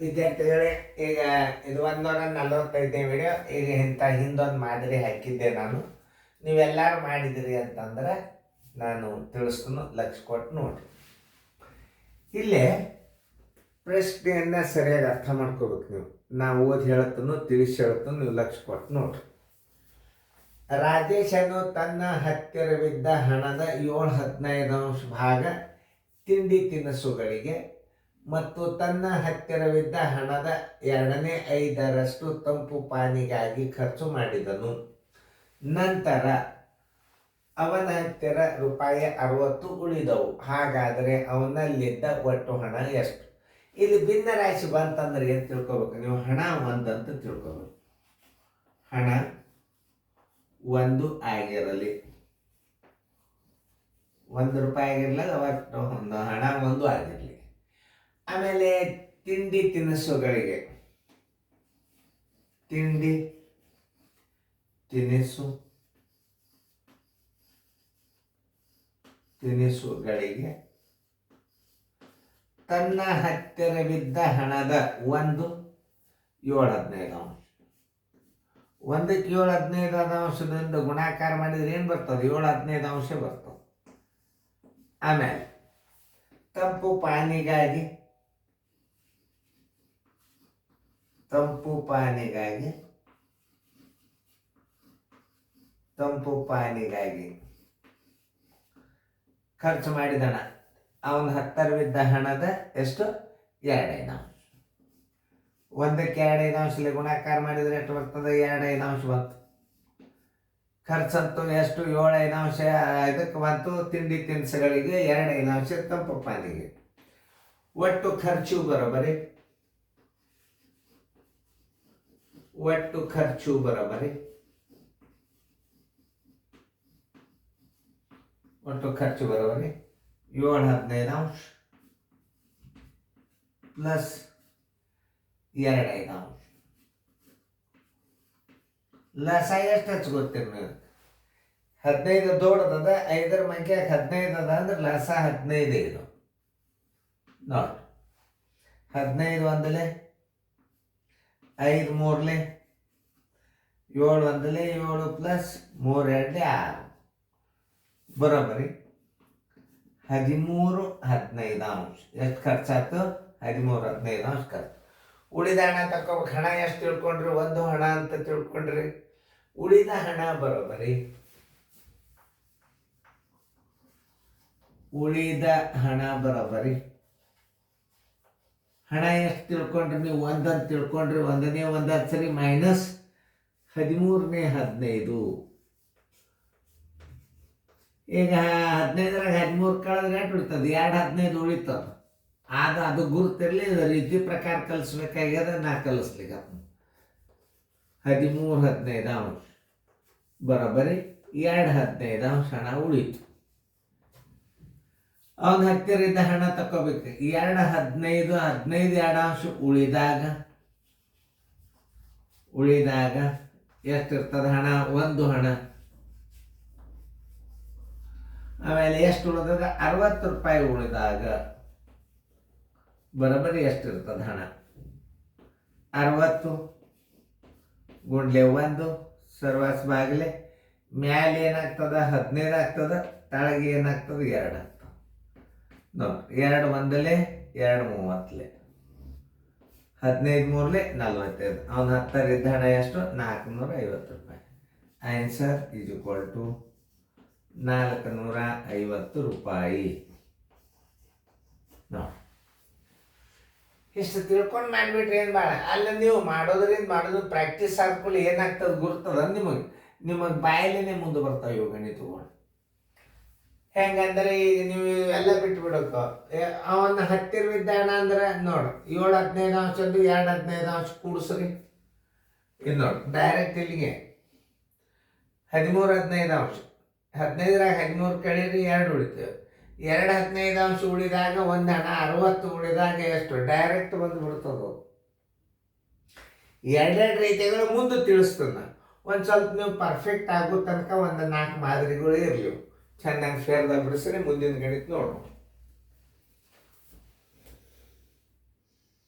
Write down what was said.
ವಿದ್ಯಾರ್ಥಿಗಳೇ, ಈಗ ಇದು 145ನೇ ವಿಡಿಯೋ. ಈಗ ಹಿಂದೊಂದು ಮಾದರಿ ಹಾಕಿದ್ದೆ ನಾನು. ನೀವೆಲ್ಲರೂ ಮಾಡಿದಿರಿ ಅಂತಂದ್ರೆ ನಾನು ತಿಳಿಸ್ತೀನಿ, ಲಕ್ಷ ಕೊಟ್ಟು ನೋಡ್ರಿ. ಇಲ್ಲೇ ಪ್ರಶ್ನೆಯನ್ನು ಸರಿಯಾಗಿ ಅರ್ಥ ಮಾಡ್ಕೋಬೇಕು ನೀವು. ನಾವು ಓದಿ ಹೇಳತ್ತನು ತಿಳಿಸಿ ಹೇಳತ್ತನು, ನೀವು ಲಕ್ಷ ಕೊಟ್ಟು ನೋಡ್ರಿ. ರಾಜೇಶನು ತನ್ನ ಹತ್ತಿರವಿದ್ದ ಹಣದ 7/15 ಭಾಗ ತಿಂಡಿ ತಿನಿಸುಗಳಿಗೆ ಮತ್ತು ತನ್ನ ಹತ್ತಿರವಿದ್ದ ಹಣದ 2/5 ತಂಪು ಪಾನಿಗಾಗಿ ಖರ್ಚು ಮಾಡಿದನು. ನಂತರ ಅವನ ಹತ್ತಿರ ₹60 ಉಳಿದವು. ಹಾಗಾದರೆ ಅವನಲ್ಲಿದ್ದ ಒಟ್ಟು ಹಣ ಎಷ್ಟು? ಇಲ್ಲಿ ಭಿನ್ನ ರಾಶಿ ಬಂತಂದ್ರೆ ಏನು ತಿಳ್ಕೊಬೇಕು ನೀವು? ಹಣ 1 ಅಂತ ತಿಳ್ಕೊಬೇಕು. ಹಣ 1 ಆಗಿರಲಿ, ₹1 ಆಗಿರಲಿಲ್ಲ, ಒಟ್ಟು ಒಂದು ಹಣ 1 ಆಗಿರಲಿ. ಆಮೇಲೆ ತಿಂಡಿ ತಿನಿಸುಗಳಿಗೆ, ತಿಂಡಿ ತಿನಿಸುಗಳಿಗೆ ತನ್ನ ಹತ್ತಿರವಿದ್ದ ಹಣದ 1 7/15. 1ಕ್ಕೆ 7/15 ಗುಣಾಕಾರ ಮಾಡಿದ್ರೆ ಏನು ಬರ್ತದೆ? 7/15 ಬರ್ತದೆ. ಆಮೇಲೆ ತಂಪು ಪಾನಿಗಾಗಿ ಖರ್ಚು ಮಾಡಿದ ಹಣ, ಅವನ ಹತ್ತಿರವಿದ್ದ ಹಣದ ಎಷ್ಟು? 2/5. 1ಕ್ಕೆ 2/5 ಗುಣಾಕಾರ ಮಾಡಿದರೆ ಎಷ್ಟು ಬರ್ತದೆ? 2/5 ಬಂತು. ಖರ್ಚಂತೂ ಎಷ್ಟು? 7/5 ಇದಕ್ಕೆ ಬಂತು. ತಿಂಡಿ ತಿನಿಸುಗಳಿಗೆ 2/5 ತಂಪು ಪಾನಿಗೆ. ಒಟ್ಟು ಖರ್ಚು ಬರೋಬರಿ ಒಟ್ಟು ಖರ್ಚು ಬರೋಬರಿ 7/15 ಪ್ಲಸ್ 2/5. ಲಸ ಎಷ್ಟು ಹಚ್ಕೋತೀರಿ ನೀವು? 15 ದೊಡ್ಡದ, 5 ಮಂಕ್ಯಾಗ 15 ಅದ ಅಂದ್ರೆ ಲಸ 15 ಇದು ನೋಡಿ. 15 1 5 3 7 1 7 ಪ್ಲಸ್ 3 2 6 ಬರೋಬರಿ 13/15. ಎಷ್ಟು ಖರ್ಚಾಯ್ತು? 13/15 ಖರ್ಚು. ಉಳಿದ ಹಣ ತಗೋಬೇಕು. ಹಣ ಎಷ್ಟು ತಿಳ್ಕೊಂಡ್ರಿ? 1 ಹಣ ಅಂತ ತಿಳ್ಕೊಂಡ್ರಿ. ಉಳಿದ ಹಣ ಬರೋಬರಿ ಹಣ ಎಷ್ಟು ತಿಳ್ಕೊಂಡ್ರಿ ನೀವು? 1 ಅಂತ ತಿಳ್ಕೊಂಡ್ರಿ. 1ನೇ 1 ಸರಿ, ಮೈನಸ್ 13/15. ಈಗ 15ರಾಗ 13 ಕಳೆದ್ರೆ ಎಷ್ಟು ಉಳಿತದೆ? 2/15 ಉಳಿತದ. ಅದು ಗುರುತಿರಲಿ, ರೀತಿ ಪ್ರಕಾರ ಕಲಿಸ್ಬೇಕಾಗ್ಯದ, ನಾ ಕಲಿಸ್ಲಿಕ್ಕೆ 13/15 ಬರೋಬರಿ 2/15 ಹಣ ಉಳಿತು. ಅವನ ಹತ್ತಿರ ಇದ್ದ ಹಣ ತಗೋಬೇಕು. 2/15 2/5 ಉಳಿದಾಗ ಎಷ್ಟಿರ್ತದೆ ಹಣ? 1 ಹಣ. ಆಮೇಲೆ ಎಷ್ಟು ಉಳಿದಾಗ? ₹60 ಉಳಿದಾಗ ಬರೋಬರಿ ಎಷ್ಟಿರ್ತದೆ ಹಣ? 60 ಗುಂಡ್ಲೆ 1 ಸರ್ವಾಸ್ ಬಾಗಿಲೆ ಮ್ಯಾಲೆ ಏನಾಗ್ತದ? 15 ಆಗ್ತದ. ತಳಗೆ ಏನಾಗ್ತದೆ? 2 ಆಗ್ತದೆ ನೋಡಿ. 2 1 2 30 15 3 45. ಅವನ ಹತ್ತಿರ ಇದ್ದ ಹಣ ಎಷ್ಟು? ₹450. ಆನ್ಸರ್ ಈಸ್ ಈಕ್ವಲ್ ಟು ₹450 ನೋಡಿ. ಇಷ್ಟು ತಿಳ್ಕೊಂಡು ಮಾಡಿಬಿಟ್ರೆ ಏನು ಬೇಡ. ಅಲ್ಲ, ನೀವು ಮಾಡೋದು ಪ್ರಾಕ್ಟೀಸ್ ಆದ್ಮೇಲೆ ಏನಾಗ್ತದೆ ಗುರ್ತದ ನಿಮಗೆ ಬಾಯಲ್ಲೇ ಮುಂದೆ ಬರ್ತಾವೆ ಇವು ಗಣಿತಗಳು. ಹೆಂಗಂದ್ರೆ ಈಗ ನೀವು ಎಲ್ಲ ಬಿಟ್ಬಿಡಬೇಕು. ಅವನ ಹತ್ತಿರವಿದ್ದ ಹಣ ಅಂದ್ರೆ ನೋಡಿ, 7/15 2/15 ಕೂಡಿಸ್ರಿ. ಇದು ನೋಡಿ, ಡೈರೆಕ್ಟ್ ಇಲ್ಲಿಗೆ 13/15. 15ರಾಗ 13 ಕಳೀರಿ, 2 ಉಳಿತೇವೆ. 2/15 ಉಳಿದಾಗ 1 ಹಣ. 60 ಉಳಿದಾಗ ಎಷ್ಟು? ಡೈರೆಕ್ಟ್ ಬಂದುಬಿಡ್ತದೆ. 2 ರೀತಿಗಳು ಮುಂದೆ ತಿಳಿಸ್ತಾನೆ. ಒಂದು ಸ್ವಲ್ಪ ನೀವು ಪರ್ಫೆಕ್ಟ್ ಆಗೋ ತನಕ ಒಂದು 4 ಮಾದರಿಗಳು ಇರಲಿ. ಚೆನ್ನಾಗಿ ಫೇರ್ದಾಗ ಬಿಡಿಸ್ರಿ. ಮುಂದಿನ ಗಣಿತ ನೋಡೋಣ.